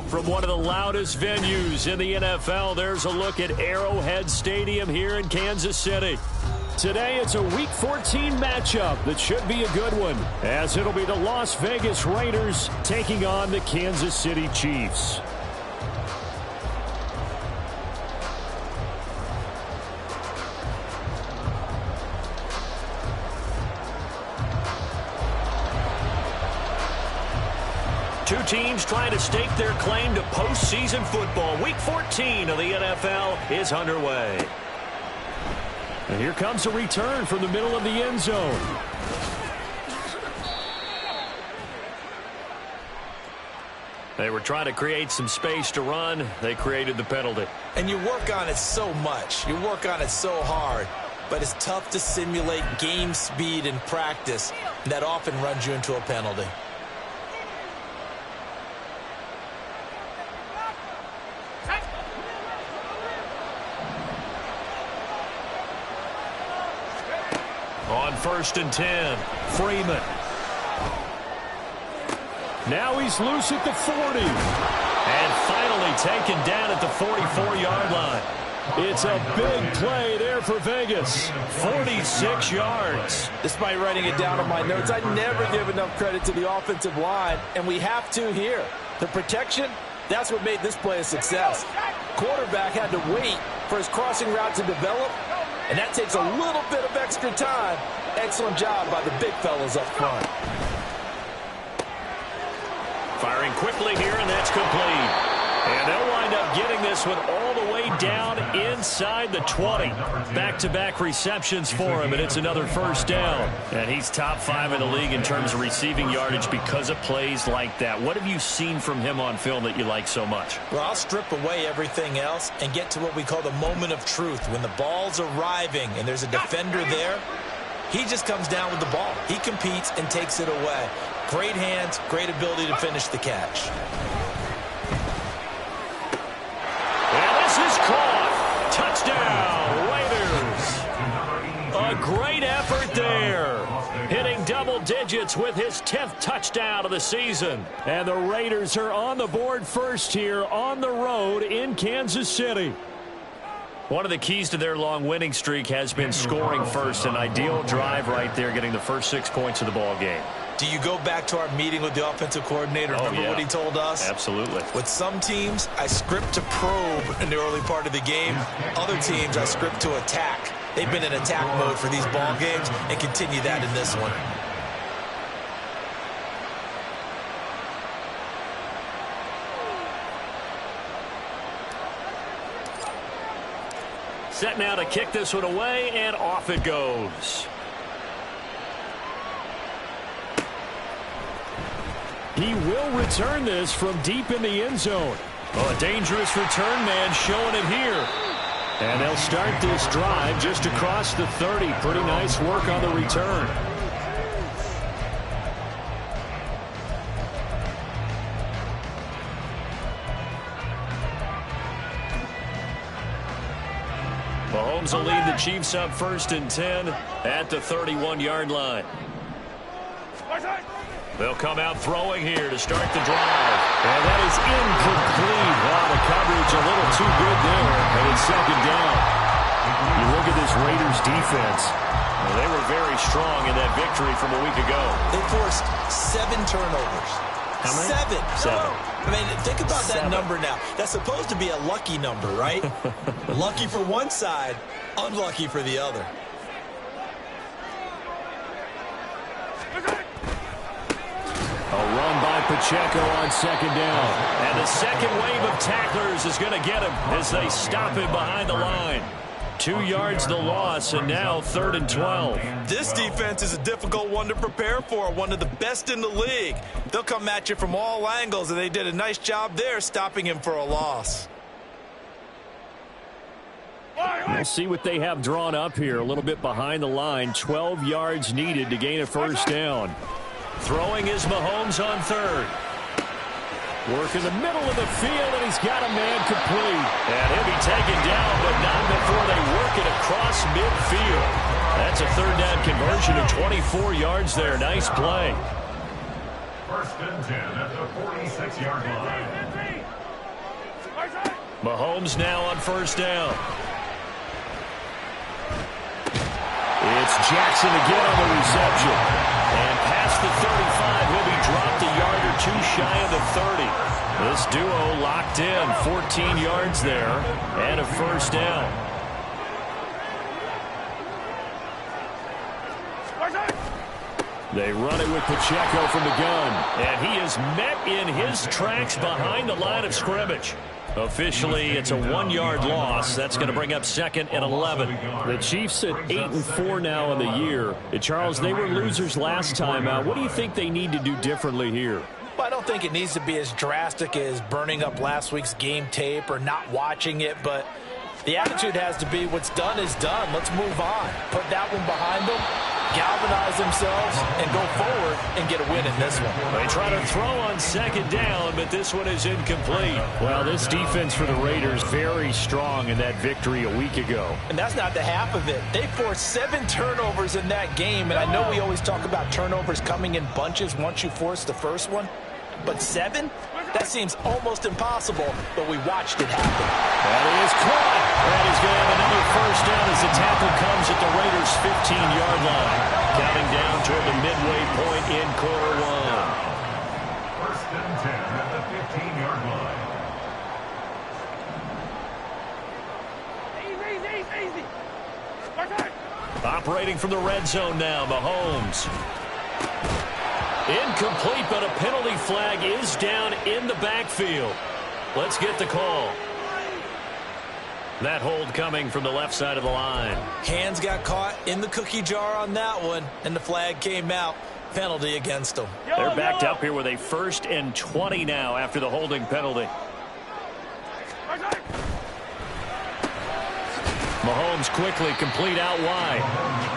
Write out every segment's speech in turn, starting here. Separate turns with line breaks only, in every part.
From one of the loudest venues in the NFL, there's a look at Arrowhead Stadium here in Kansas City. Today, it's a Week 14 matchup that should be a good one, as it'll be the Las Vegas Raiders taking on the Kansas City Chiefs. Two teams trying to stake their claim to postseason football. Week 14 of the NFL is underway. And here comes a return from the middle of the end zone. They were trying to create some space to run. They created the penalty.
And you work on it so much. You work on it so hard. But it's tough to simulate game speed in practice. That often runs you into a penalty.
On 1st and 10, Freeman. Now he's loose at the 40. And finally taken down at the 44-yard line. It's a big play there for Vegas. 46 yards.
Despite writing it down on my notes, I never give enough credit to the offensive line, and we have to here. The protection, that's what made this play a success. Quarterback had to wait for his crossing route to develop, and that takes a little bit of extra time. Excellent job by the big fellas up front.
Firing quickly here, and that's complete. And they'll wind up getting this one all the way down inside the 20. Back-to-back receptions for him, and it's another first down. And he's top 5 in the league in terms of receiving yardage because of plays like that. What have you seen from him on film that you like so much?
Well, I'll strip away everything else and get to what we call the moment of truth. When the ball's arriving and there's a defender there, he just comes down with the ball. He competes and takes it away. Great hands, great ability to finish the catch.
And this is caught. Touchdown, Raiders. A great effort there. Hitting double digits with his 10th touchdown of the season. And the Raiders are on the board first here on the road in Kansas City. One of the keys to their long winning streak has been scoring first. An ideal drive right there, getting the first 6 points of the ball game.
Do you go back to our meeting with the offensive coordinator? Remember what he told us?
Absolutely.
With some teams, I script to probe in the early part of the game. Other teams, I script to attack. They've been in attack mode for these ball games and continue that in this one.
Set now to kick this one away, and off it goes. He will return this from deep in the end zone. Oh, a dangerous return man showing it here. And they'll start this drive just across the 30. Pretty nice work on the return. Mahomes will lead the Chiefs up 1st and 10 at the 31-yard line. They'll come out throwing here to start the drive. And that is incomplete. Wow, the coverage a little too good there. And it's 2nd down. You look at this Raiders defense. Well, they were very strong in that victory from a week ago.
They forced 7 turnovers.
How many?
7.
7.
I mean, think about that number now. That's supposed to be a lucky number, right? Lucky for one side, unlucky for the other.
A run by Pacheco on 2nd down. And the second wave of tacklers is going to get him as they stop him behind the line. 2 yards the loss, and now 3rd and 12.
This defense is a difficult one to prepare for, one of the best in the league. They'll come at you from all angles, and they did a nice job there stopping him for a loss.
We'll see what they have drawn up here. A little bit behind the line. 12 yards needed to gain a first down. Throwing is Mahomes on 3rd. Work in the middle of the field, and he's got a man complete. And he'll be taken down, but not before they work it across midfield. That's a 3rd down conversion of 24 yards there. Nice play.
1st and 10 at the 46-yard line.
Mahomes now on first down. It's Jackson again on the reception. And past the 35, he'll be dropped a yard or two shy of the 30. This duo locked in, 14 yards there, and a first down. They run it with Pacheco from the gun, and he is met in his tracks behind the line of scrimmage. Officially, it's a 1-yard loss. That's going to bring up 2nd and 11. The Chiefs at 8-4 now in the year. And Charles, they were losers last time out. What do you think they need to do differently here?
Well, I don't think it needs to be as drastic as burning up last week's game tape or not watching it, but the attitude has to be what's done is done. Let's move on. Put that one behind them, galvanize themselves, and go forward and get a win in this one.
They try to throw on 2nd down, but this one is incomplete. Well, this defense for the Raiders very strong in that victory a week ago.
And that's not the half of it. They forced 7 turnovers in that game, and I know we always talk about turnovers coming in bunches once you force the first one, but 7? That seems almost impossible, but we watched it happen.
That is caught. That is going to have another first down as the tackle comes at the Raiders' 15-yard line. Counting down toward the midway point in quarter one.
1st and 10 at the 15-yard line.
Easy.
Operating from the red zone now, Mahomes. Incomplete, but a penalty flag is down in the backfield. Let's get the call. That hold coming from the left side of the line.
Hands got caught in the cookie jar on that one, and the flag came out. Penalty against them.
They're backed up here with a 1st and 20 now after the holding penalty. Mahomes quickly complete out wide.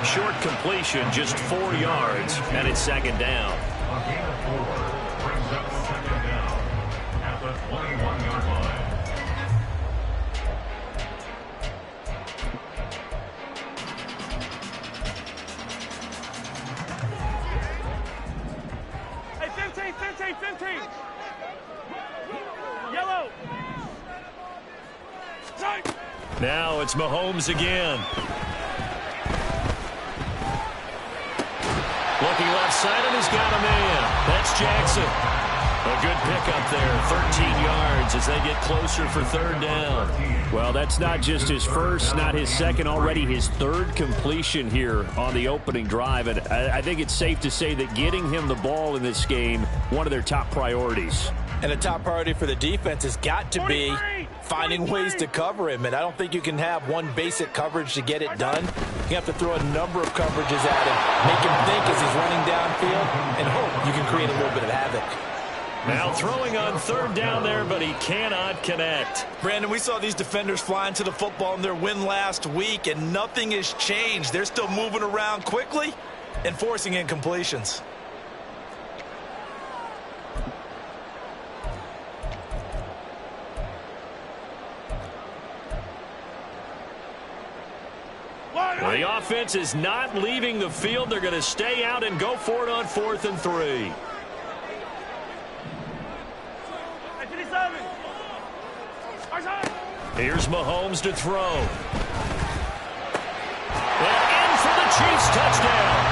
Short completion, just 4 yards, and it's 2nd down.
A gain of 4 brings up 2nd down at the 21-yard line.
Hey, 15. Yellow.
Now it's Mahomes again. Looking left side, and he's got a man. That's Jackson. A good pickup there, 13 yards as they get closer for 3rd down. Well, that's not just his first, not his second, already his 3rd completion here on the opening drive. And I think it's safe to say that getting him the ball in this game, one of their top priorities.
And the top priority for the defense has got to be finding ways to cover him. And I don't think you can have one basic coverage to get it done. You have to throw a number of coverages at him, make him think as he's running downfield, and hope you can create a little bit of havoc.
Now throwing on 3rd down there, but he cannot connect.
Brandon, we saw these defenders flying to the football in their win last week, and nothing has changed. They're still moving around quickly and forcing incompletions.
The offense is not leaving the field. They're going to stay out and go for it on 4th and 3. Here's Mahomes to throw. And in for the Chiefs touchdown.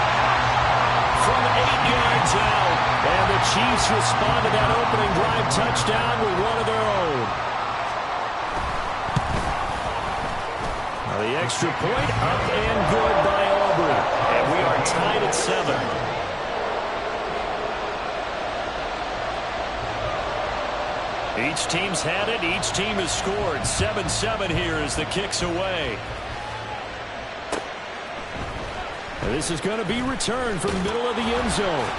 From 8 yards out. And the Chiefs respond to that opening drive touchdown with one of their own. The extra point up and good by Aubrey. And we are tied at 7. Each team's had it. Each team has scored. 7-7 here as the kick's away. And this is going to be returned from the middle of the end zone.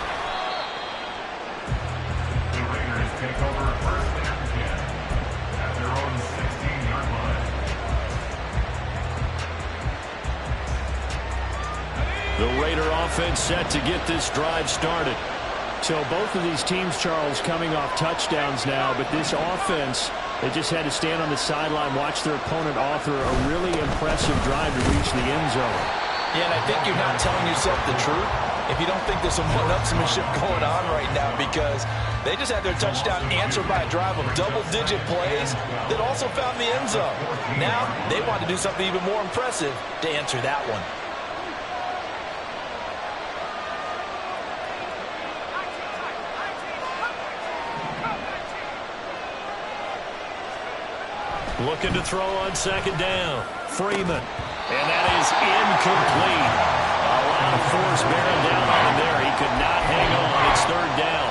The Raiders take over 1st and 10 at their own 16-yard line.
The Raider offense set to get this drive started. So both of these teams, Charles, coming off touchdowns now, but this offense, they just had to stand on the sideline, watch their opponent author a really impressive drive to reach the end zone.
Yeah, and I think you're not telling yourself the truth. if you don't think there's some one-upsmanship going on right now, because they just had their touchdown answered by a drive of double-digit plays that also found the end zone. Now they want to do something even more impressive to answer that one.
Looking to throw on second down. Freeman. And that is incomplete. A lot of force bearing down on him there. He could not hang on. It's third down.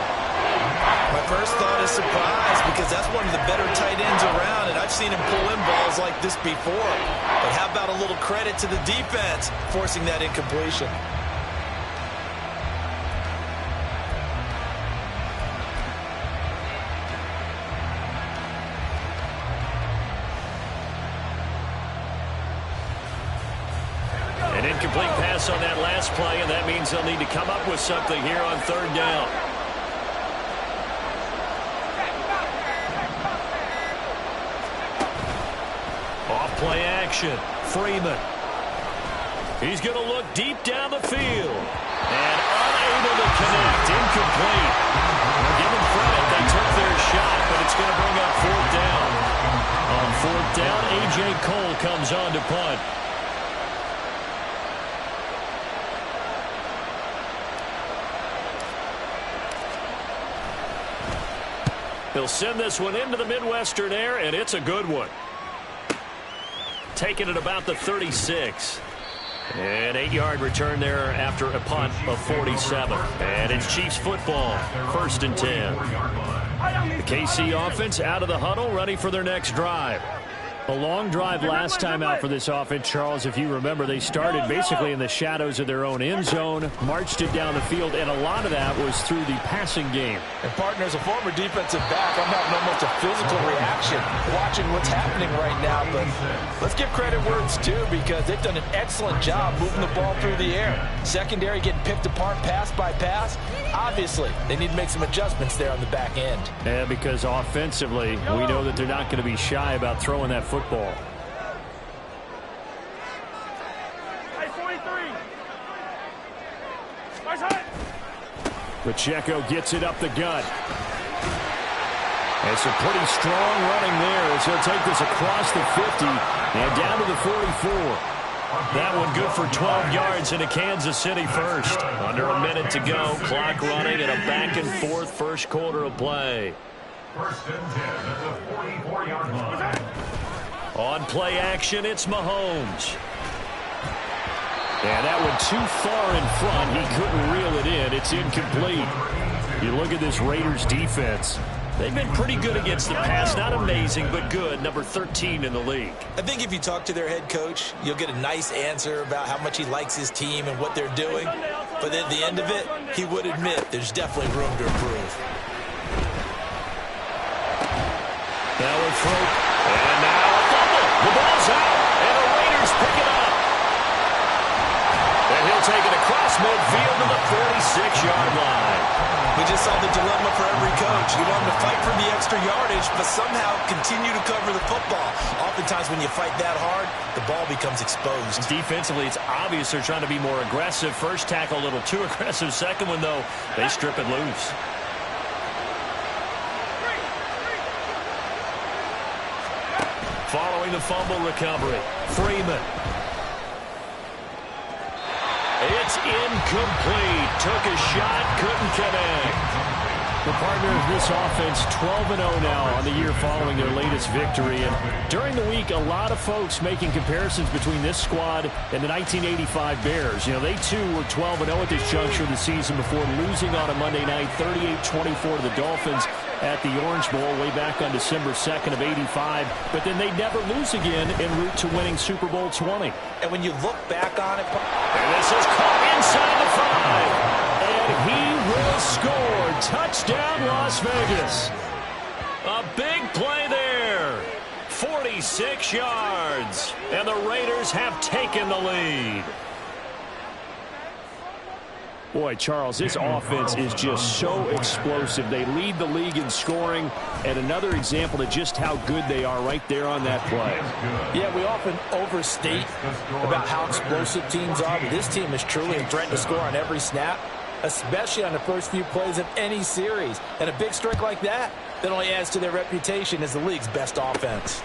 My first thought is surprise, because that's one of the better tight ends around, and I've seen him pull in balls like this before. But how about a little credit to the defense forcing that incompletion?
An incomplete pass on that last play, and that means they'll need to come up with something here on third down. Off play action. Freeman. He's going to look deep down the field. And unable to connect. Incomplete. We'll give them credit. They took their shot, but it's going to bring up fourth down. On fourth down, A.J. Cole comes on to punt. He'll send this one into the Midwestern air, and it's a good one. Taking it about the 36. An 8-yard return there after a punt of 47. And it's Chiefs football, 1st and 10. The KC offense out of the huddle, ready for their next drive. A long drive last time out for this offense, Charles. If you remember, they started basically in the shadows of their own end zone, marched it down the field, and a lot of that was through the passing game.
And, partner, as a former defensive back, I'm having almost a physical reaction watching what's happening right now. But let's give credit where it's due, because they've done an excellent job moving the ball through the air. Secondary getting picked apart pass by pass. Obviously, they need to make some adjustments there on the back end.
Yeah, because offensively, we know that they're not going to be shy about throwing that football.
Hey, 43.
Pacheco gets it up the gut. It's a pretty strong running there as he'll take this across the 50 and down to the 44. That one good for 12 yards into Kansas City first. Under a minute to go. Clock running and a back-and-forth first quarter of play.
1st and 10 at the 44-yard line.
On play action, it's Mahomes. And that one too far in front. He couldn't reel it in. It's incomplete. You look at this Raiders defense. They've been pretty good against the pass. Not amazing, but good. Number 13 in the league.
I think if you talk to their head coach, you'll get a nice answer about how much he likes his team and what they're doing. But at the end of it, he would admit there's definitely room to improve.
Now a throw. And now a fumble. The ball's out. And the Raiders pick it up. And he'll take it across midfield to the 46-yard line.
We just saw the dilemma for every coach. You want them to fight for the extra yardage, but somehow continue to cover the football. Oftentimes when you fight that hard, the ball becomes exposed.
Defensively, it's obvious they're trying to be more aggressive. First tackle a little too aggressive. Second one, though, they strip it loose. Following the fumble recovery, Freeman. It's incomplete. Took a shot, couldn't connect. The partner of this offense, 12-0 now on the year following their latest victory. And during the week, a lot of folks making comparisons between this squad and the 1985 Bears. You know, they too were 12-0 at this juncture of the season before losing on a Monday night, 38-24 to the Dolphins at the Orange Bowl way back on December 2nd of 85. But then they never lose again en route to winning Super Bowl 20.
And when you look back on it,
and this is caught inside the 5. And he will score. Touchdown, Las Vegas. A big play there. 46 yards. And the Raiders have taken the lead. Boy, Charles, this offense is just so explosive. They lead the league in scoring, and another example of just how good they are right there on that play.
Yeah, we often overstate about how explosive teams are, but this team is truly a threat to score on every snap, especially on the first few plays of any series. And a big strike like that only adds to their reputation as the league's best offense.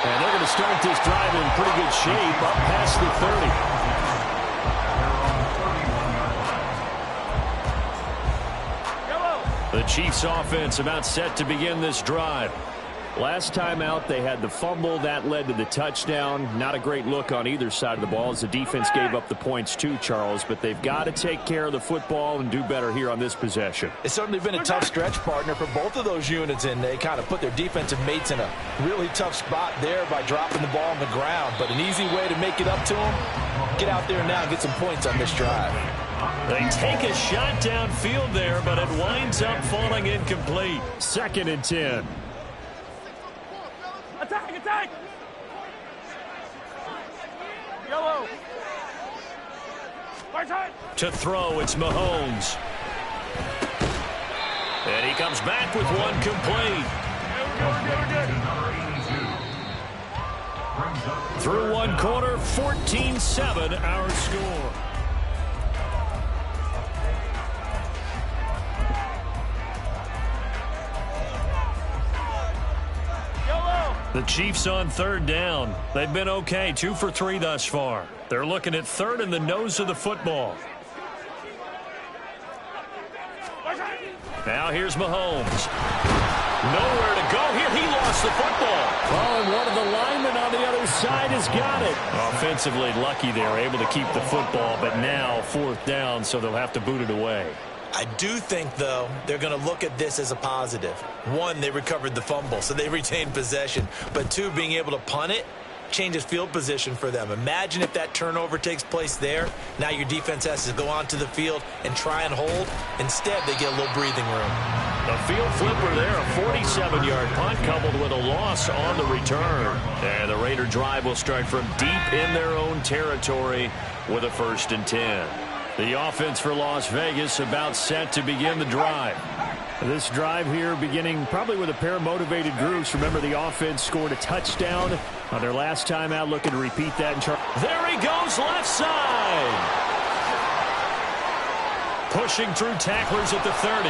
And they're going to start this drive in pretty good shape, up past the 30. The Chiefs offense about set to begin this drive. Last time out, they had the fumble. That led to the touchdown. Not a great look on either side of the ball as the defense gave up the points too, Charles. But they've got to take care of the football and do better here on this possession.
It's certainly been a tough stretch, partner, for both of those units, and they kind of put their defensive mates in a really tough spot there by dropping the ball on the ground. But an easy way to make it up to them, get out there now and get some points on this drive.
They take a shot downfield there, but it winds up falling incomplete. 2nd and 10.
Attack, attack! Yellow. Right side.
To throw, it's Mahomes. And he comes back with one complete. Through one quarter, 14-7 our score. The Chiefs on 3rd down. They've been okay, 2 for 3 thus far. They're looking at 3rd in the nose of the football. Now here's Mahomes. Nowhere to go here. He lost the football. Oh, and one of the linemen on the other side has got it. Offensively lucky they're able to keep the football, but now 4th down, so they'll have to boot it away.
I do think, though, they're going to look at this as a positive. 1, they recovered the fumble, so they retained possession. But 2, being able to punt it changes field position for them. Imagine if that turnover takes place there. Now your defense has to go onto the field and try and hold. Instead, they get a little breathing room.
A field flipper there, a 47-yard punt coupled with a loss on the return. And the Raider drive will start from deep in their own territory with a 1st and 10. The offense for Las Vegas about set to begin the drive. This drive here beginning probably with a pair of motivated groups. Remember, the offense scored a touchdown on their last time out. Looking to repeat that. There he goes, left side. Pushing through tacklers at the 30.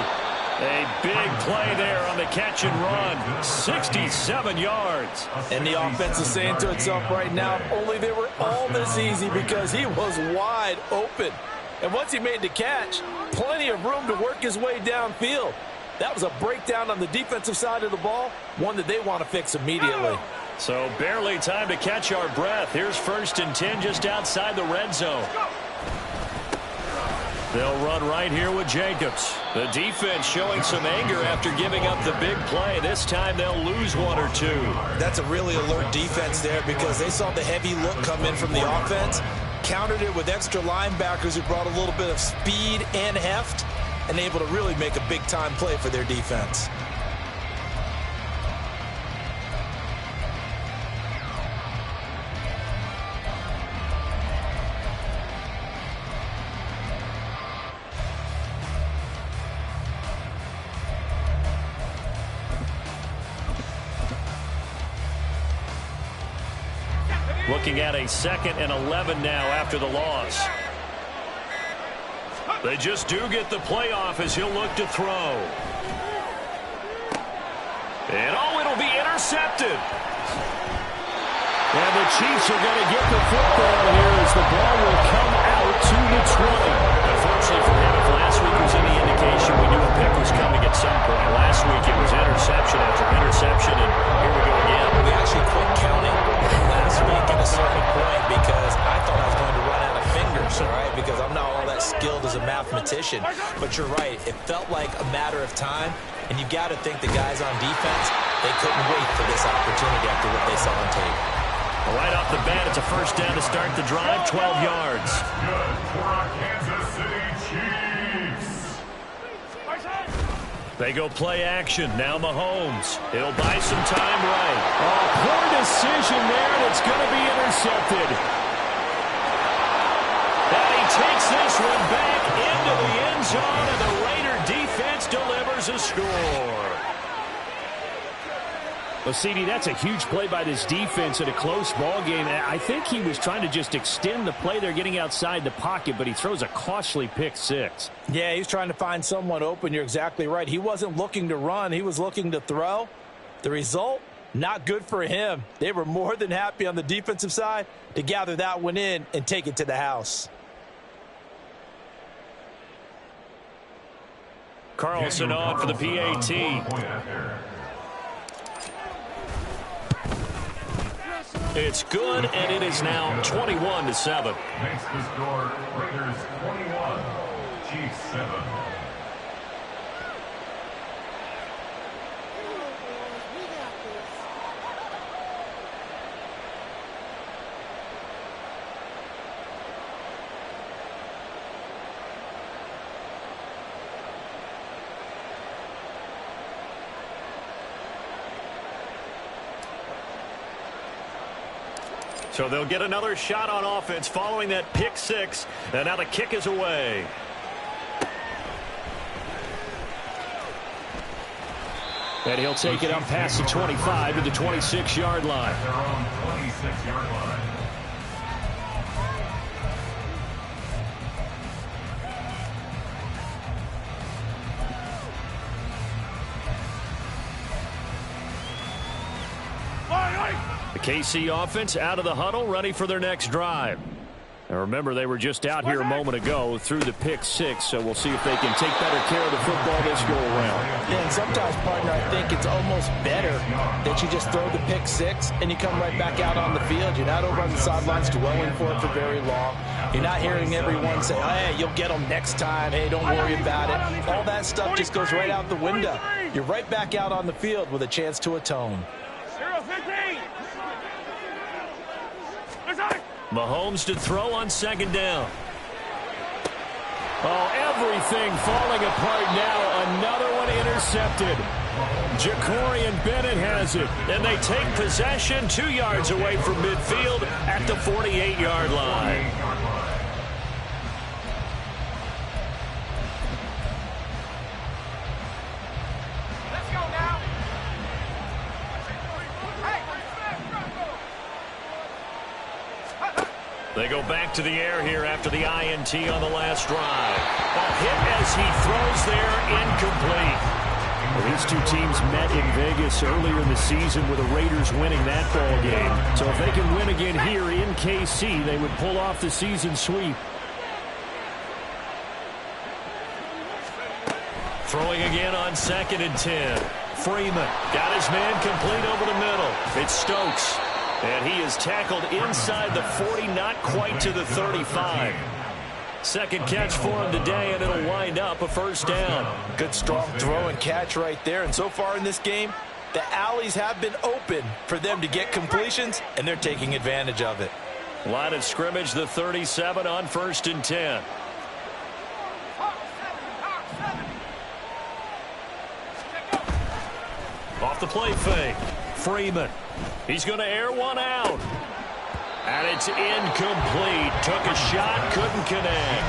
A big play there on the catch and run. 67 yards.
And the offense is saying to itself right now, if only they were all this easy, because he was wide open. And once he made the catch, plenty of room to work his way downfield. That was a breakdown on the defensive side of the ball, one that they want to fix immediately.
So barely time to catch our breath. Here's 1st and 10 just outside the red zone. They'll run right here with Jacobs. The defense showing some anger after giving up the big play. This time they'll lose 1 or 2.
That's a really alert defense there, because they saw the heavy look come in from the offense, countered it with extra linebackers who brought a little bit of speed and heft, and able to really make a big-time play for their defense.
Looking at a 2nd and 11 now after the loss. They just do get the play off as he'll look to throw. And it'll be intercepted. And the Chiefs are going to get the football here as the ball will come out to the 20. Unfortunately for him, if last week was any indication, we knew a pick was coming at some point. Last week it was interception after interception, and here we go again.
We actually quit counting last week at a certain point because I thought I was going to run out of fingers, all right, because I'm not all that skilled as a mathematician. But you're right. It felt like a matter of time, and you got to think the guys on defense, they couldn't wait for this opportunity after what they saw on tape.
Right off the bat, it's a 1st down to start the drive, 12 yards.
Good for our Kansas City Chiefs.
They go play action. Now Mahomes. He'll buy some time right. Oh, poor decision there, and it's going to be intercepted. Well, CD, that's a huge play by this defense in a close ball game. I think he was trying to just extend the play there, getting outside the pocket, but he throws a costly pick six.
Yeah, he's trying to find someone open. You're exactly right. He wasn't looking to run. He was looking to throw. The result, not good for him. They were more than happy on the defensive side to gather that one in and take it to the house.
Carlson on for the PAT. It's good, and it is now 21-7.
Makes the score Raiders 21, Chiefs 7.
So they'll get another shot on offense following that pick six. And now the kick is away. And he'll take it up past the 25 to the 26-yard line.
Their own 26-yard line.
The KC offense out of the huddle, ready for their next drive. Now remember, they were just out here a moment ago through the pick six, so we'll see if they can take better care of the football this go around.
Yeah, and sometimes, partner, I think it's almost better that you just throw the pick six and you come right back out on the field. You're not over on the sidelines dwelling for it for very long. You're not hearing everyone say, hey, you'll get them next time. Hey, don't worry about it. All that stuff just goes right out the window. You're right back out on the field with a chance to atone.
0-15.
Mahomes to throw on second down. Oh, everything falling apart now. Another one intercepted. Jacorian Bennett has it. And they take possession 2 yards away from midfield at the 48-yard line.
Let's go now.
They go back to the air here after the INT on the last drive. A hit as he throws there, incomplete. Well, these two teams met in Vegas earlier in the season with the Raiders winning that ball game. So if they can win again here in KC, they would pull off the season sweep. Throwing again on 2nd and 10. Freeman got his man complete over the middle. It's Stokes. And he is tackled inside the 40, not quite to the 35. Second catch for him today, and it'll wind up a first down.
Good strong throw and catch right there. And so far in this game, the alleys have been open for them to get completions, and they're taking advantage of it.
Line of scrimmage, the 37 on 1st and 10. Off the play fake. Freeman. He's going to air one out. And it's incomplete. Took a shot, couldn't connect.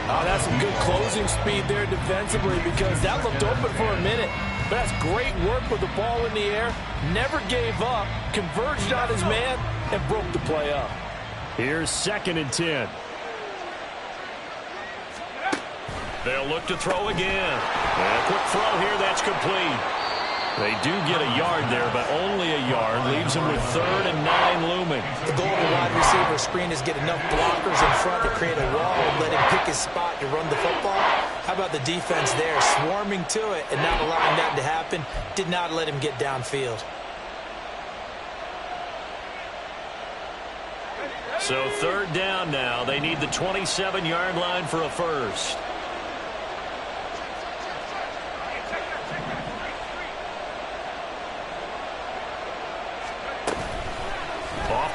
Oh, that's some good closing speed there defensively because that looked open for a minute. But that's great work with the ball in the air. Never gave up, converged on his man, and broke the play up.
Here's 2nd and 10. They'll look to throw again. And a quick throw here, that's complete. They do get a yard there, but only a yard. Leaves them with 3rd and 9 looming.
The goal of the wide receiver screen is get enough blockers in front to create a wall and let him pick his spot to run the football. How about the defense there, swarming to it and not allowing that to happen? Did not let him get downfield.
So 3rd down now. They need the 27-yard line for a first.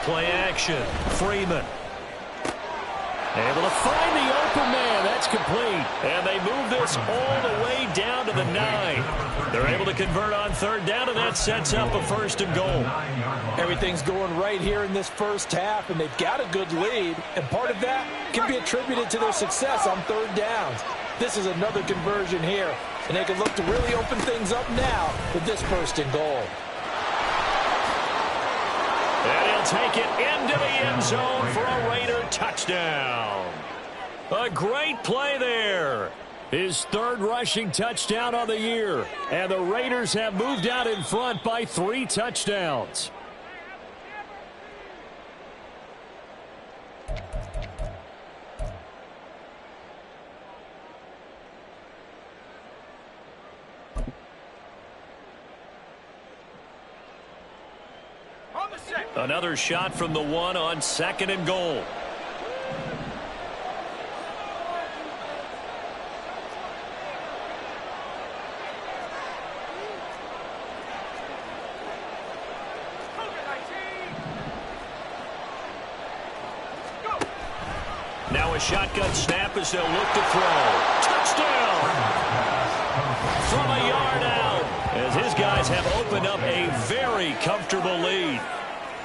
Play action. Freeman. Able to find the open man. That's complete. And they move this all the way down to the 9. They're able to convert on 3rd down, and that sets up a 1st and goal.
Everything's going right here in this first half, and they've got a good lead. And part of that can be attributed to their success on 3rd downs. This is another conversion here, and they can look to really open things up now with this 1st and goal.
take it into the end zone for a Raider touchdown. A great play there. His third rushing touchdown of the year. And the Raiders have moved out in front by 3 touchdowns. Another shot from the 1 on 2nd and goal. Now a shotgun snap as they'll look to throw. Touchdown! From a yard out, as his guys have opened up a very comfortable lead.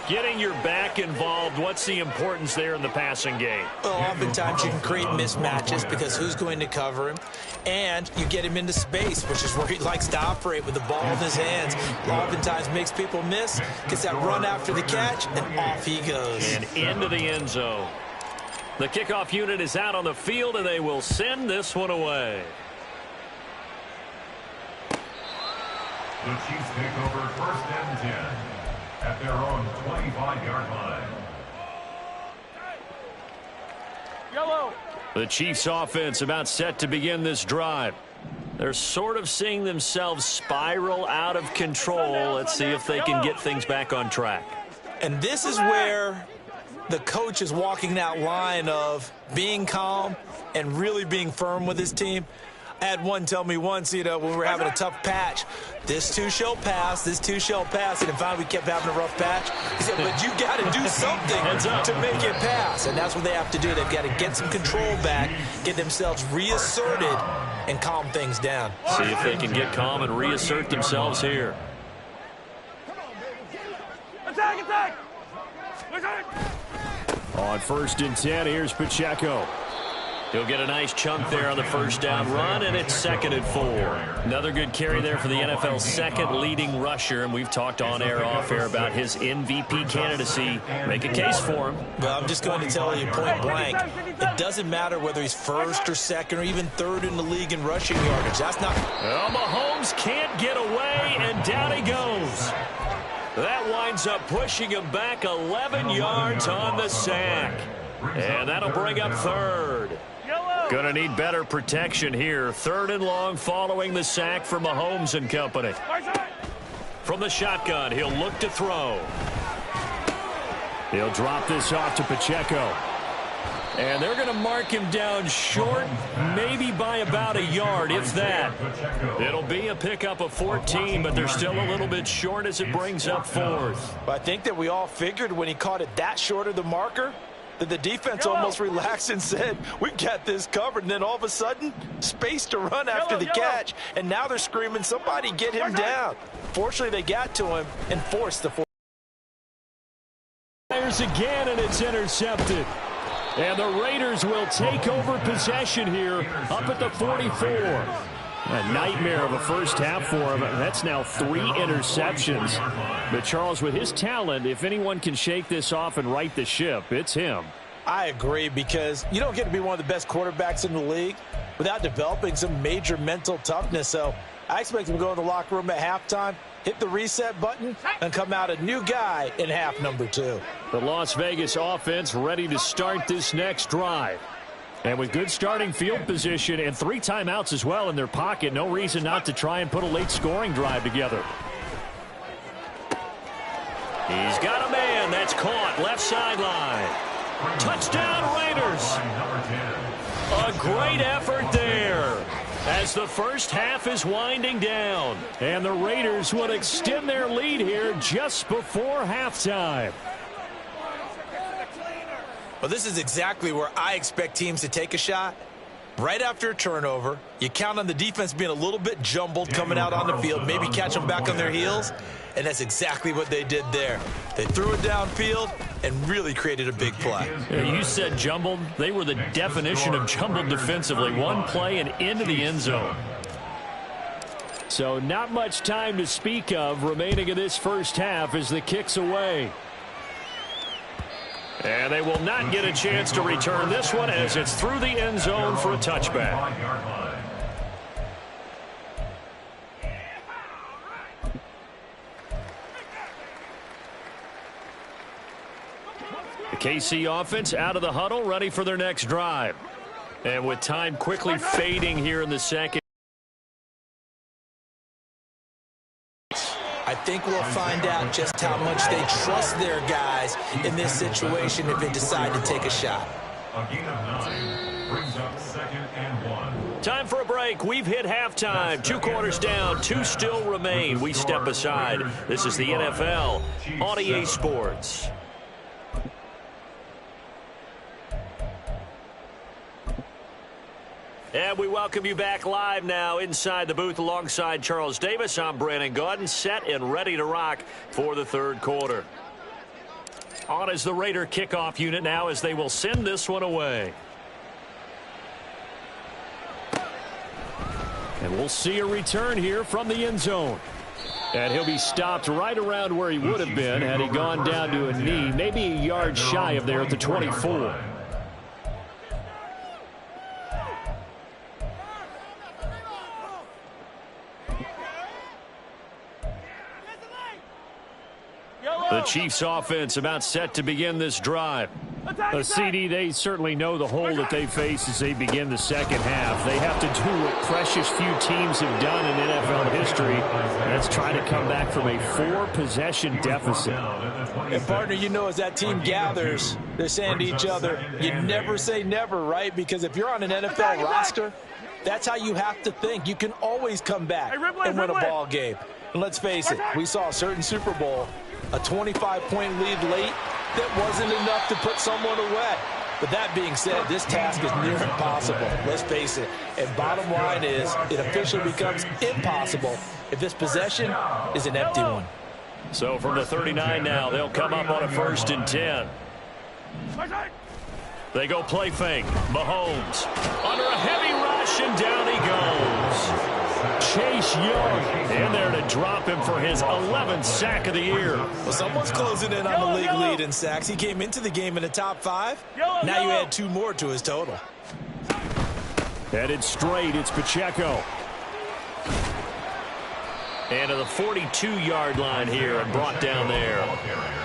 Getting your back involved, what's the importance there in the passing game?
Well, oftentimes you can create mismatches because who's going to cover him, and you get him into space, which is where he likes to operate with the ball in his hands. Oftentimes makes people miss, gets that run after the catch, and off he goes.
And into the end zone. The kickoff unit is out on the field, and they will send this one away.
The Chiefs take over 1st and 10 at their own 25-yard line.
Yellow.
The Chiefs offense about set to begin this drive. They're sort of seeing themselves spiral out of control. Let's see if they can get things back on track.
And this is where the coach is walking that line of being calm and really being firm with his team. I had one tell me once, when we were having a tough patch, this too shall pass, this too shall pass. And finally we kept having a rough patch. He said, but you got to do something to make it pass. And that's what they have to do. They've got to get some control back, get themselves reasserted, and calm things down.
See if they can get calm and reassert themselves here.
Attack, attack.
On 1st and 10, here's Pacheco. He'll get a nice chunk there on the first down run, and it's 2nd and 4. Another good carry there for the NFL's 2nd leading rusher, and we've talked on air, off air about his MVP candidacy. Make a case for him.
Well, I'm just going to tell you point blank, it doesn't matter whether he's 1st or 2nd or even 3rd in the league in rushing yardage. That's not...
Well, Mahomes can't get away, and down he goes. That winds up pushing him back 11 yards on the sack. And that'll bring up 3rd. Gonna need better protection here. 3rd and long following the sack from Mahomes and company. From the shotgun, he'll look to throw. He'll drop this off to Pacheco. And they're going to mark him down short, maybe by about a yard, if that. It'll be a pickup of 14, but they're still a little bit short as it brings up 4th.
I think that we all figured when he caught it that short of the marker that the defense almost relaxed and said, we got this covered. And then all of a sudden, space to run after the catch. And now they're screaming, somebody get him down. Fortunately, they got to him and forced the
Fires again, and it's intercepted. And the Raiders will take over possession here up at the 44. A nightmare of a first half for him. That's now 3 interceptions. But Charles, with his talent, if anyone can shake this off and right the ship, it's him.
I agree, because you don't get to be one of the best quarterbacks in the league without developing some major mental toughness. So I expect him to go in the locker room at halftime, hit the reset button, and come out a new guy in half number 2.
The Las Vegas offense ready to start this next drive. And with good starting field position and 3 timeouts as well in their pocket, no reason not to try and put a late scoring drive together. He's got a man that's caught left sideline. Touchdown Raiders. A great effort there as the first half is winding down. And the Raiders will extend their lead here just before halftime.
Well, this is exactly where I expect teams to take a shot. Right after a turnover, you count on the defense being a little bit jumbled coming out on the field, maybe catch them back on their heels, and that's exactly what they did there. They threw it downfield and really created a big play.
You said jumbled. They were the definition of jumbled defensively. One play and into the end zone. So not much time to speak of remaining in this first half as the kick's away. And they will not get a chance to return this one as it's through the end zone for a touchback. The KC offense out of the huddle, ready for their next drive. And with time quickly fading here in the second.
I think we'll find out just how much they trust their guys in this situation if they decide to take a shot.
A gain of 9 brings up 2nd and 1.
Time for a break. We've hit halftime. 2 quarters down, 2 still remain. We step aside. This is the NFL on EA Sports. And we welcome you back live now inside the booth alongside Charles Davis. I'm Brandon Gaudin, set and ready to rock for the third quarter. On is the Raider kickoff unit now as they will send this one away. And we'll see a return here from the end zone. And he'll be stopped right around where he would have been had he gone down to a knee, maybe a yard shy of there at the 24. The Chiefs offense about set to begin this drive. A CD, they certainly know the hole that they face as they begin the second half. They have to do what precious few teams have done in NFL history. That's try to come back from a 4-possession deficit.
And partner, you know, as that team gathers, they're saying to each other, you never say never, right? Because if you're on an NFL roster, that's how you have to think. You can always come back and win a ball game. And let's face it, we saw a certain Super Bowl, a 25-point lead late, that wasn't enough to put someone away. But that being said, this task is near impossible. Let's face it. And bottom line is, it officially becomes impossible if this possession is an empty one.
So from the 39 now, they'll come up on a 1st and 10. They go play fake. Mahomes under a heavy rush, and down he goes. Chase Young in there to drop him for his 11th sack of the year.
Well, someone's closing in on the league lead in sacks. He came into the game in the top 5. Now you add 2 more to his total.
Headed straight, it's Pacheco. And to the 42-yard line here and brought down there.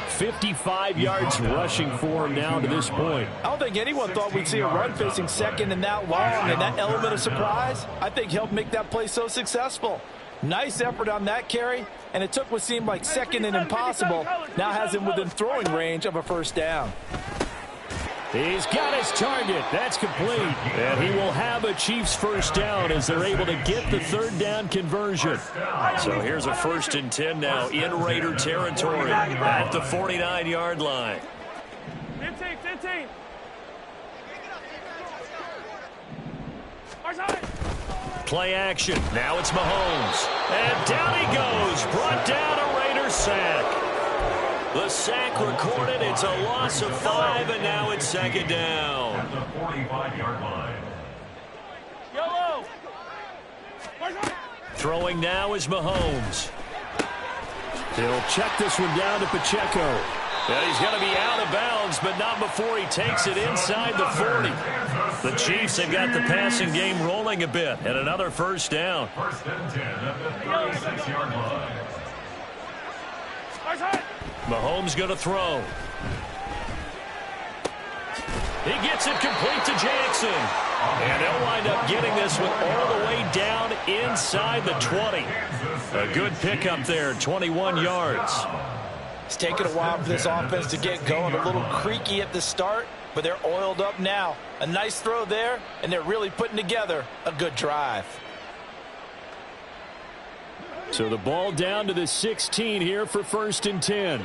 55 yards rushing for him now to this point.
I don't think anyone thought we'd see a run facing second and that long, and that element of surprise, I think, helped make that play so successful. Nice effort on that carry, and it took what seemed like second and impossible, now has him within throwing range of a 1st down.
He's got his target. That's complete. And he will have a Chiefs 1st down as they're able to get the 3rd down conversion. So here's a 1st and 10 now in Raider territory at the 49-yard line.
15.
Play action. Now it's Mahomes. And down he goes. Brought down a Raider sack. The sack recorded. It's a loss of 5, and now it's 2nd down.
At the 45-yard line.
Yellow.
Throwing now is Mahomes. He'll check this one down to Pacheco. And he's going to be out of bounds, but not before he takes it inside the 40. The Chiefs have got the passing game rolling a bit, and another 1st down.
1st and 10 at the 36-yard line.
Mahomes going to throw. He gets it complete to Jackson. And they'll wind up getting this one all the way down inside the 20. A good pickup there, 21 yards.
It's taken a while for this offense to get going. A little creaky at the start, but they're oiled up now. A nice throw there, and they're really putting together a good drive.
So the ball down to the 16 here for 1st and 10.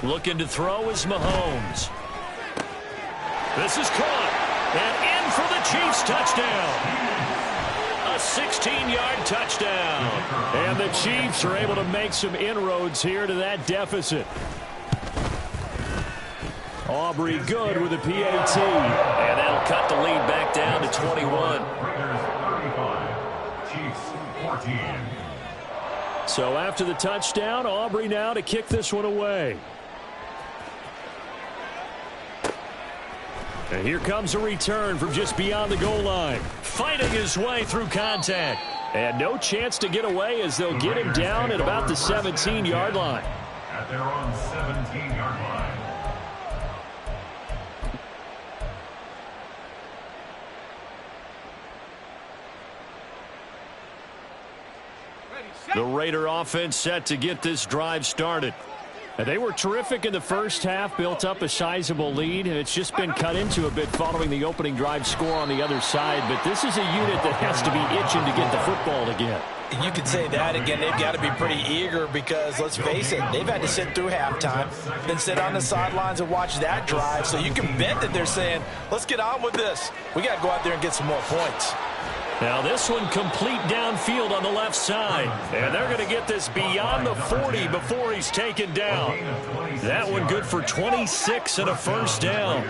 Looking to throw is Mahomes. This is caught. And in for the Chiefs touchdown. A 16-yard touchdown. And the Chiefs are able to make some inroads here to that deficit. Aubrey good with a PAT. And that'll cut the lead back down to 21.
Raiders 35, Chiefs 14.
So after the touchdown, Aubrey now to kick this one away. And here comes a return from just beyond the goal line. Fighting his way through contact. And no chance to get away as they'll get him down at about the 17-yard line.
At their own 17-yard line.
The Raider offense set to get this drive started. And they were terrific in the first half, built up a sizable lead, and it's just been cut into a bit following the opening drive score on the other side. But this is a unit that has to be itching to get the football again.
You could say that again. They've got to be pretty eager because, let's face it, they've had to sit through halftime, then sit on the sidelines and watch that drive. So you can bet that they're saying, let's get on with this. We got to go out there and get some more points.
Now this one complete downfield on the left side. And they're going to get this beyond the 40 before he's taken down. That one good for 26 and a first down.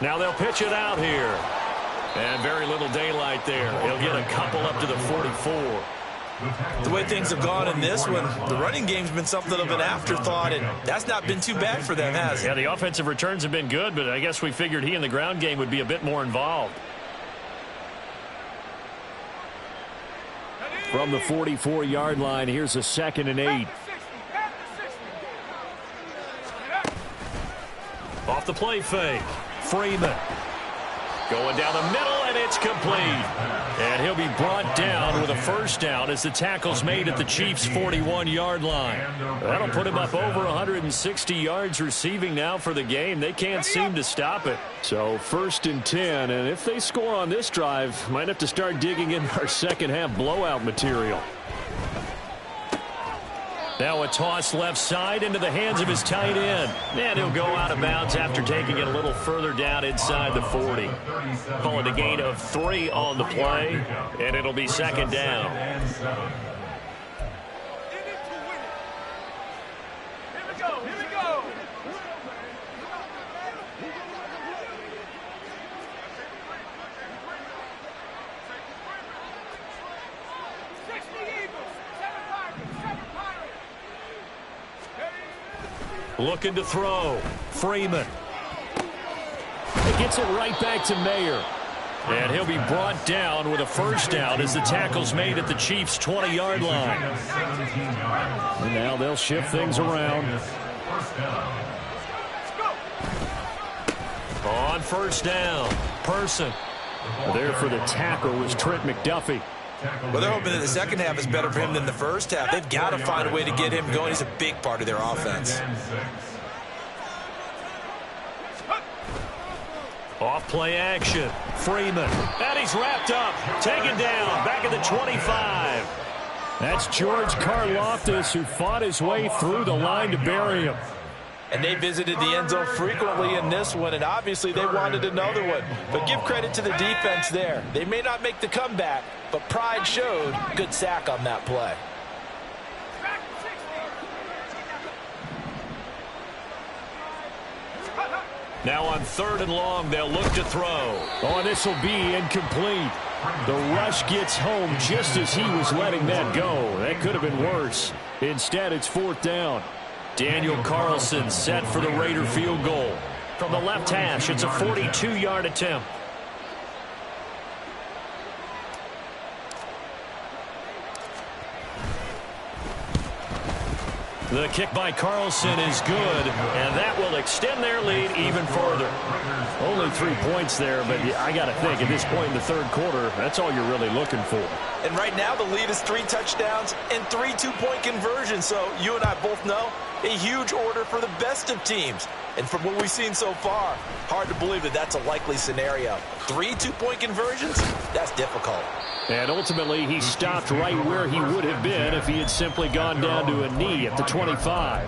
Now they'll pitch it out here. And very little daylight there. He'll get a couple up to the 44.
The way things have gone in this one, the running game's been something of an afterthought, and that's not been too bad for them, has it?
Yeah, the offensive returns have been good, but I guess we figured he in the ground game would be a bit more involved. From the 44-yard line, here's a 2nd and 8. Off the play fake. Freeman. Going down the middle, and it's complete. And he'll be brought down with a first down as the tackle's made at the Chiefs' 41-yard line. That'll put him up over 160 yards receiving now for the game. They can't seem to stop it. So 1st and 10, and if they score on this drive, might have to start digging in our second-half blowout material. Now a toss left side into the hands of his tight end. And he'll go out of bounds after taking it a little further down inside the 40. Call it a gain of 3 on the play, and it'll be 2nd down.
Here we go. Here we go.
Looking to throw. Freeman. He gets it right back to Mayer. And he'll be brought down with a first down as the tackle's made at the Chiefs' 20-yard line. And now they'll shift things around. On first down, Person. There for the tackle was Trent McDuffie.
Well, they're hoping that the second half is better for him than the first half. They've got to find a way to get him going. He's a big part of their offense.
Off play action. Freeman. And he's wrapped up. Taken down. Back at the 25. That's George Karlaftis, who fought his way through the line to bury him.
And they visited the end zone frequently in this one, and obviously they wanted another one. But give credit to the defense there. They may not make the comeback, but pride showed. Good sack on that play.
Now on 3rd and long, they'll look to throw. Oh, this will be incomplete. The rush gets home just as he was letting that go. That could have been worse. Instead, it's 4th down. Daniel Carlson set for the Raider field goal. From the left hash, it's a 42-yard attempt. The kick by Carlson is good, and that will extend their lead even further. Only 3 points there, but I got to think at this point in the 3rd quarter, that's all you're really looking for.
And right now the lead is 3 touchdowns and 3 two-point conversions. So you and I both know a huge order for the best of teams. And from what we've seen so far, hard to believe that that's a likely scenario. 3 two-point conversions? That's difficult.
And ultimately, he stopped right where he would have been if he had simply gone down to a knee at the 25.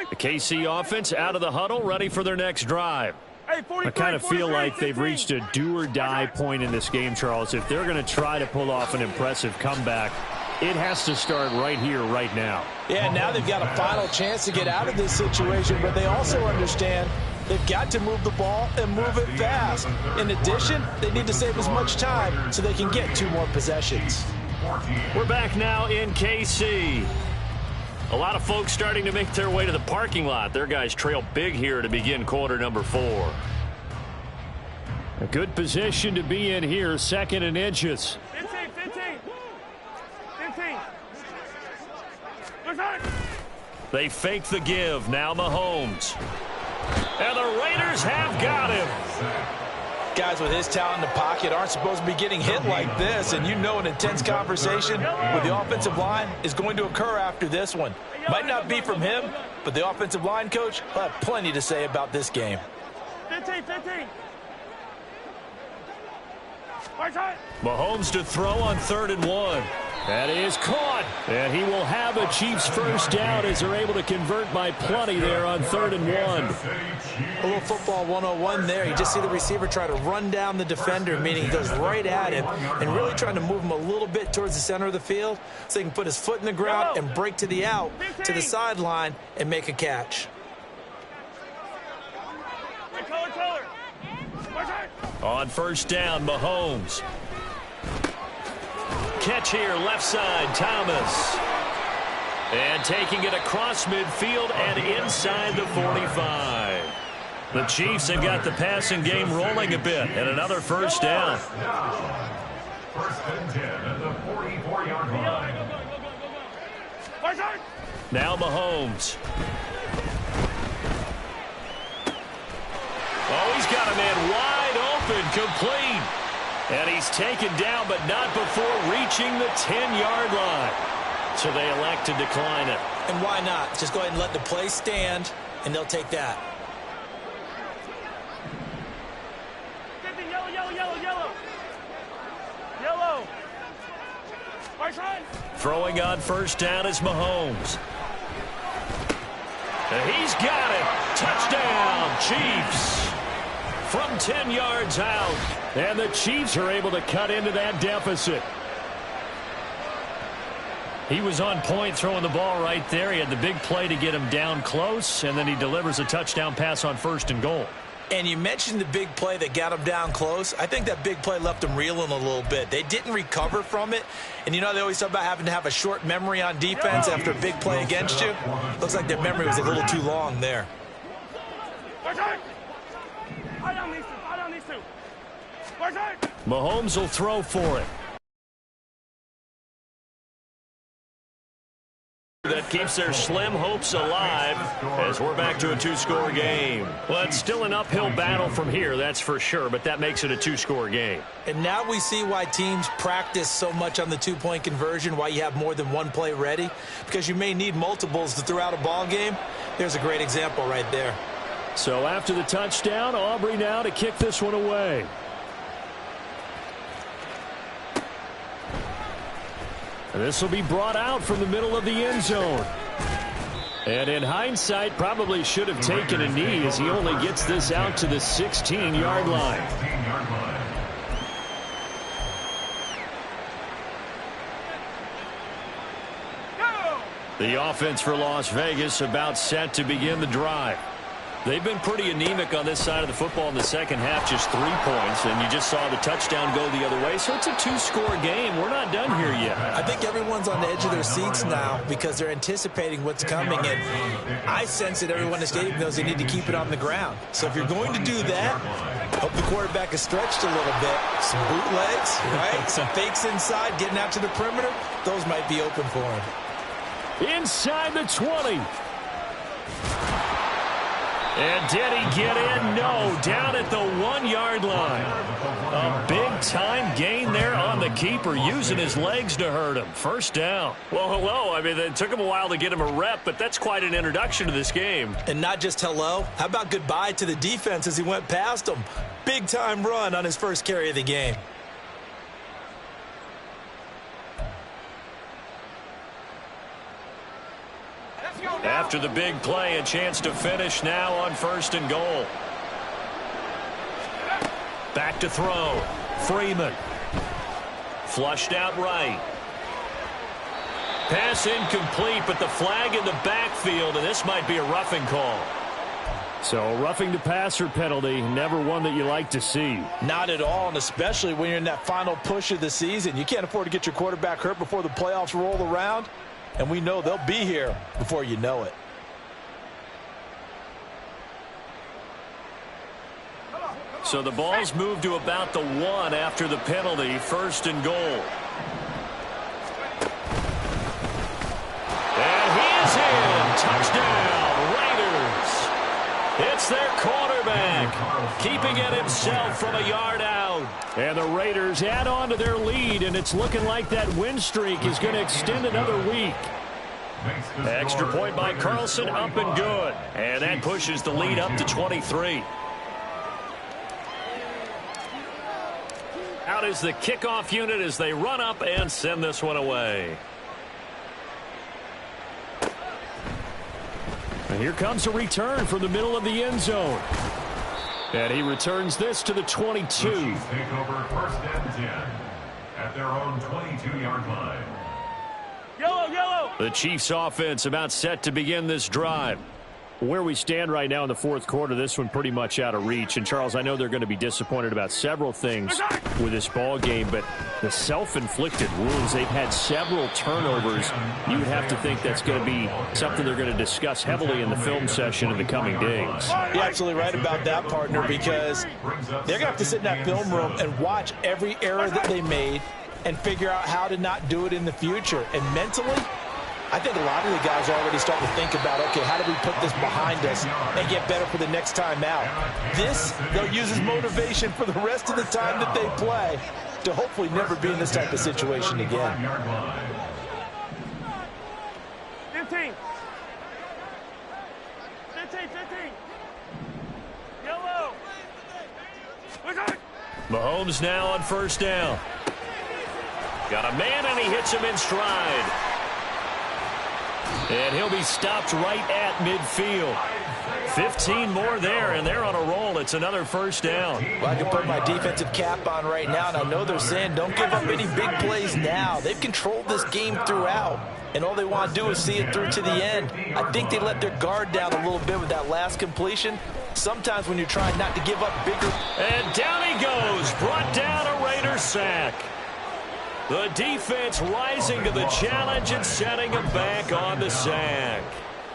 The KC offense out of the huddle, ready for their next drive. I kind of feel like they've reached a do-or-die point in this game, Charles. If they're going to try to pull off an impressive comeback, It has to start right here, right now.
Yeah, now they've got a final chance to get out of this situation, but they also understand they've got to move the ball and move it fast. In addition, they need to save as much time so they can get 2 more possessions.
We're back now in KC. A lot of folks starting to make their way to the parking lot. Their guys trail big here to begin quarter number 4. A good position to be in here, 2nd and inches.
15.
They fake the give. Now Mahomes. And the Raiders have got him.
Guys with his talent in the pocket aren't supposed to be getting hit like this, and you know an intense conversation with the offensive line is going to occur after this one. Might not be from him, but the offensive line coach will have plenty to say about this game.
15.
Mahomes to throw on 3rd and 1. That is caught. And he will have a Chiefs first down as they're able to convert by plenty there on 3rd and 1.
A little football 101 there. You just see the receiver try to run down the defender, meaning he goes right at him and really trying to move him a little bit towards the center of the field so he can put his foot in the ground and break to the out, to the sideline, and make a catch.
On first down, Mahomes. Catch here, left side, Thomas. And taking it across midfield and inside the 45. The Chiefs have got the passing game rolling a bit, and another first down.
First and 10 at the 44-yard line.
Now Mahomes. Oh, he's got a man wide open, complete. And he's taken down, but not before reaching the 10-yard line. So they elect to decline it.
And why not? Just go ahead and let the play stand, and they'll take that.
Yellow.
Throwing on first down is Mahomes. And he's got it. Touchdown, Chiefs. From 10 yards out. And the Chiefs are able to cut into that deficit. He was on point throwing the ball right there. He had the big play to get him down close, and then he delivers a touchdown pass on 1st and goal.
And you mentioned the big play that got him down close. I think that big play left them reeling a little bit. They didn't recover from it. And you know they always talk about having to have a short memory on defense after a big play against you. Looks like their memory was a little too long there.
Mahomes will throw for it. That keeps their slim hopes alive as we're back to a 2-score game. Well, it's still an uphill battle from here, that's for sure, but that makes it a 2-score game.
And now we see why teams practice so much on the 2-point conversion, why you have more than one play ready, because you may need multiples to throw out a ball game. There's a great example right there.
So after the touchdown, Aubrey now to kick this one away. This will be brought out from the middle of the end zone. And in hindsight, probably should have taken a knee as he only gets this out to the 16-yard line. The offense for Las Vegas about set to begin the drive. They've been pretty anemic on this side of the football in the second half, just 3 points, and you just saw the touchdown go the other way. So it's a 2-score game. We're not done here yet.
I think everyone's on the edge of their seats now because they're anticipating what's coming, and I sense that everyone in the stadium knows they need to keep it on the ground. So if you're going to do that, hope the quarterback is stretched a little bit. Some bootlegs, right? Some fakes inside, getting out to the perimeter. Those might be open for him.
Inside the 20. And did he get in? No, down at the 1-yard line. A big-time gain there on the keeper, using his legs to hurt him. First down. Well, hello. I mean, it took him a while to get him a rep, but that's quite an introduction to this game.
And not just hello. How about goodbye to the defense as he went past him? Big-time run on his first carry of the game.
After the big play, a chance to finish now on 1st and goal. Back to throw. Freeman. Flushed out right. Pass incomplete, but the flag in the backfield, and this might be a roughing call. So roughing the passer penalty, never one that you like to see.
Not at all, and especially when you're in that final push of the season. You can't afford to get your quarterback hurt before the playoffs roll around, and we know they'll be here before you know it.
So the ball's moved to about the 1 after the penalty, 1st and goal. And he is in. Touchdown, Raiders. It's their quarterback, keeping it himself from a yard out. And the Raiders add on to their lead, and it's looking like that win streak is going to extend another week. Extra point by Carlson, up and good. And that pushes the lead up to 23. Out is the kickoff unit as they run up and send this one away. And here comes a return from the middle of the end zone. And he returns this to the 22.
The Chiefs take over 1st and 10 at their own 22-yard line.
Yellow, yellow.
The Chiefs offense about set to begin this drive. Where we stand right now in the 4th quarter, this one pretty much out of reach. And, Charles, I know they're going to be disappointed about several things with this ball game, but the self-inflicted wounds, they've had several turnovers. You would have to think that's going to be something they're going to discuss heavily in the film session in the coming days.
You're absolutely right about that, partner, because they're going to have to sit in that film room and watch every error that they made and figure out how to not do it in the future. And mentally, I think a lot of the guys are already starting to think about, okay, how do we put this behind us and get better for the next time out? This, they'll use as motivation for the rest of the time that they play to hopefully never be in this type of situation again.
15. 15. Yellow.
Mahomes now on 1st down. Got a man, and he hits him in stride. And he'll be stopped right at midfield. 15 more there, and they're on a roll. It's another 1st down.
Well, I can put my defensive cap on right now, and I know they're saying don't give up any big plays now. They've controlled this game throughout, and all they want to do is see it through to the end. I think they let their guard down a little bit with that last completion. Sometimes when you're trying not to give up bigger.
And down he goes, brought down a Raider sack. The defense rising to the challenge and setting him back on the sack.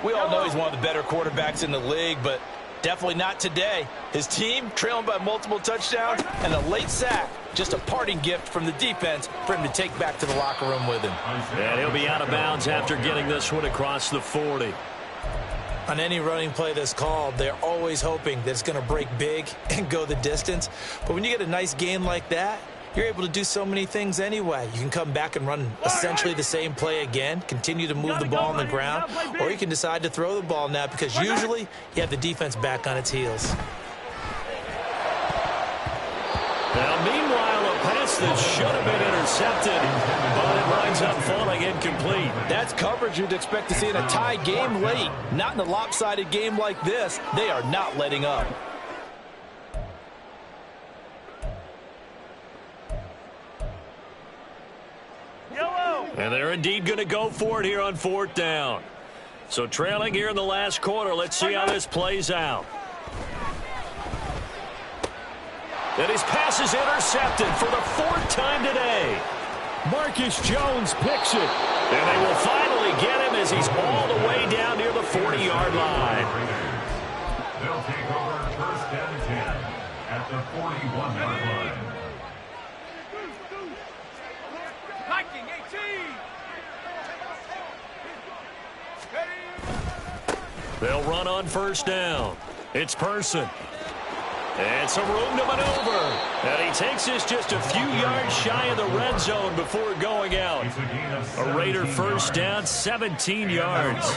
We all know he's one of the better quarterbacks in the league, but definitely not today. His team trailing by multiple touchdowns and a late sack. Just a parting gift from the defense for him to take back to the locker room with him.
And he'll be out of bounds after getting this one across the 40.
On any running play that's called, they're always hoping that it's going to break big and go the distance. But when you get a nice game like that, you're able to do so many things anyway. You can come back and run essentially the same play again, continue to move the ball on the ground, or you can decide to throw the ball now because usually you have the defense back on its heels.
Now, meanwhile, a pass that should have been intercepted, but it winds up falling incomplete.
That's coverage you'd expect to see in a tie game late. Not in a lopsided game like this. They are not letting up.
And they're indeed going to go for it here on 4th down. So trailing here in the last quarter. Let's see how this plays out. And his pass is intercepted for the 4th time today. Marcus Jones picks it. And they will finally get him as he's all the way down near the 40-yard line.
They'll take over 1st and 10 at the 41-yard line.
They'll run on 1st down. It's Person. And some room to maneuver. And he takes this just a few yards shy of the red zone before going out. A Raider 1st down, 17 yards.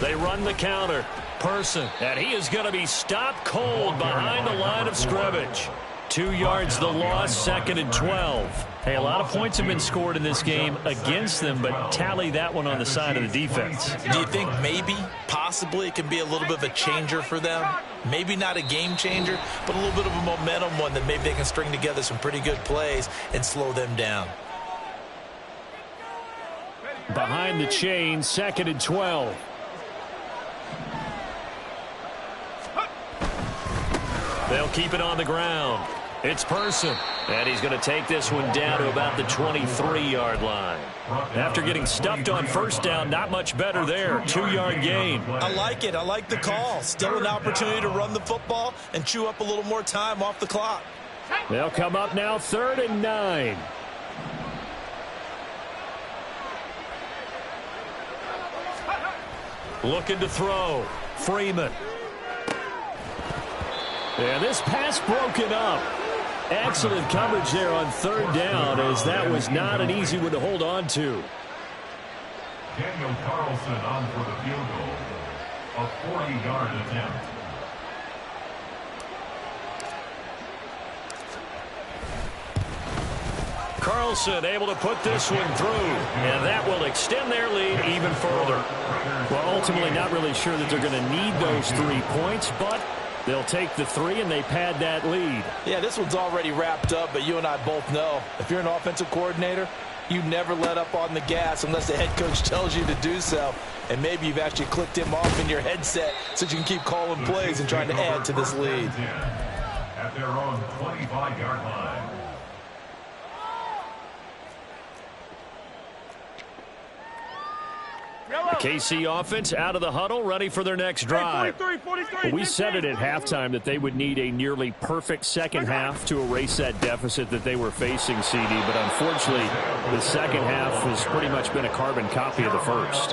They run the counter. Person. And he is going to be stopped cold behind the line of scrimmage. 2 yards the loss, 2nd and 12. Hey, a lot of points have been scored in this game against them, but tally that one on the side of the defense.
Do you think maybe, possibly, it can be a little bit of a changer for them? Maybe not a game changer, but a little bit of a momentum one that maybe they can string together some pretty good plays and slow them down.
Behind the chain, 2nd and 12. They'll keep it on the ground. It's Person. And he's going to take this one down to about the 23-yard line. After getting stuffed on first down, not much better there. 2-yard gain.
I like it. I like the call. Still an opportunity to run the football and chew up a little more time off the clock.
They'll come up now 3rd and 9. Looking to throw. Freeman. And this pass broken up. Excellent coverage there on 3rd down, as that was not an easy one to hold on to.
Daniel Carlson on for the field goal. A 40-yard attempt.
Carlson able to put this one through, and that will extend their lead even further. Well, ultimately not really sure that they're going to need those 3 points, but they'll take the 3 and they pad that lead.
Yeah, this one's already wrapped up, but you and I both know if you're an offensive coordinator, you never let up on the gas unless the head coach tells you to do so. And maybe you've actually clicked him off in your headset so you can keep calling plays and trying to add to this lead.
At their own 25-yard line.
The KC offense out of the huddle, ready for their next drive.
43,
We said it at halftime that they would need a nearly perfect second half to erase that deficit that they were facing, CD. But unfortunately, the second half has pretty much been a carbon copy of the first.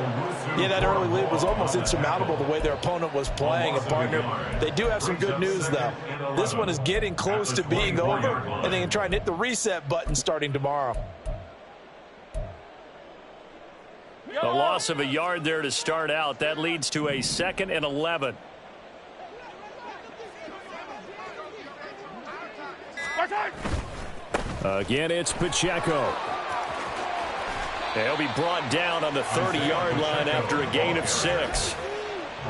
Yeah, that early lead was almost insurmountable the way their opponent was playing. And, partner, they do have some good news, though. This one is getting close to being over, and they can try and hit the reset button starting tomorrow.
A loss of a yard there to start out. That leads to a 2nd and 11. Again, it's Pacheco. He'll be brought down on the 30-yard line after a gain of 6.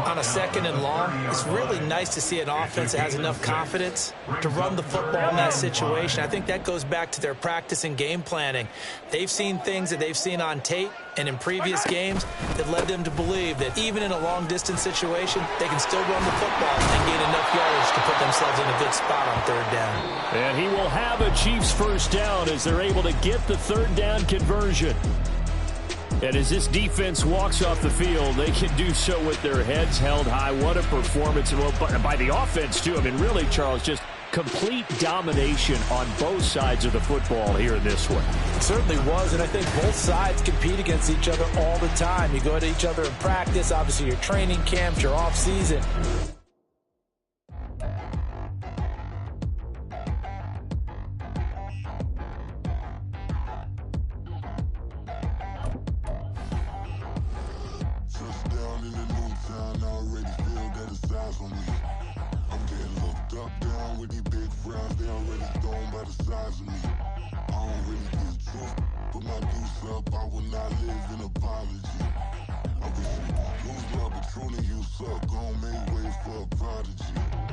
On a 2nd and long, it's really nice to see an offense that has enough confidence to run the football in that situation. I think that goes back to their practice and game planning. They've seen things that they've seen on tape and in previous games that led them to believe that even in a long-distance situation, they can still run the football and gain enough yardage to put themselves in a good spot on 3rd down.
And he will have a Chiefs first down as they're able to get the 3rd down conversion. And as this defense walks off the field, they can do so with their heads held high. What a performance, and by the offense, too. I mean, really, Charles, just complete domination on both sides of the football here in this one.
It certainly was, and I think both sides compete against each other all the time. You go to each other in practice, obviously your training camps, your off-season.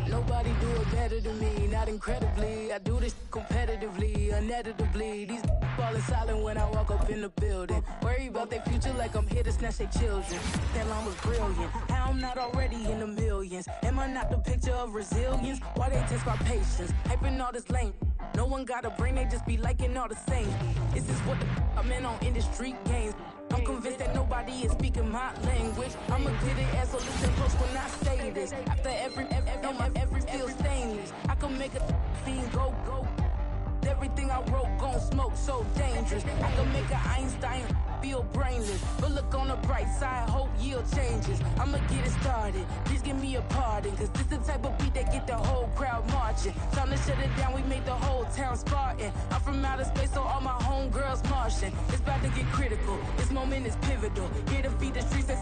Nobody do it better than me, not incredibly. I do this competitively, inevitably. These falling silent when I walk up in the building. Worry about their future like I'm here to snatch their children. That line was brilliant. How I'm not already in the millions. Am I not the picture of resilience? Why they test my patience? Hyping all this lame. No one got a brain, they just be liking all the same. This is what the I'm in on industry games. I'm convinced that nobody is speaking my language. I'ma get it as so listen close when I say this. After every feel stainless. I can make a scene go. Everything I wrote gon' smoke so dangerous. I can make an Einstein feel brainless. But look on the bright side, hope yield changes. I'ma get it started. Please give me a pardon. Cause this the type of beat that get the whole crowd marching. Time to shut it down, we made the whole town Spartan. I'm from outer space, so all my homegirls Martian. It's about to get critical. This moment is pivotal. Here to feed the streets.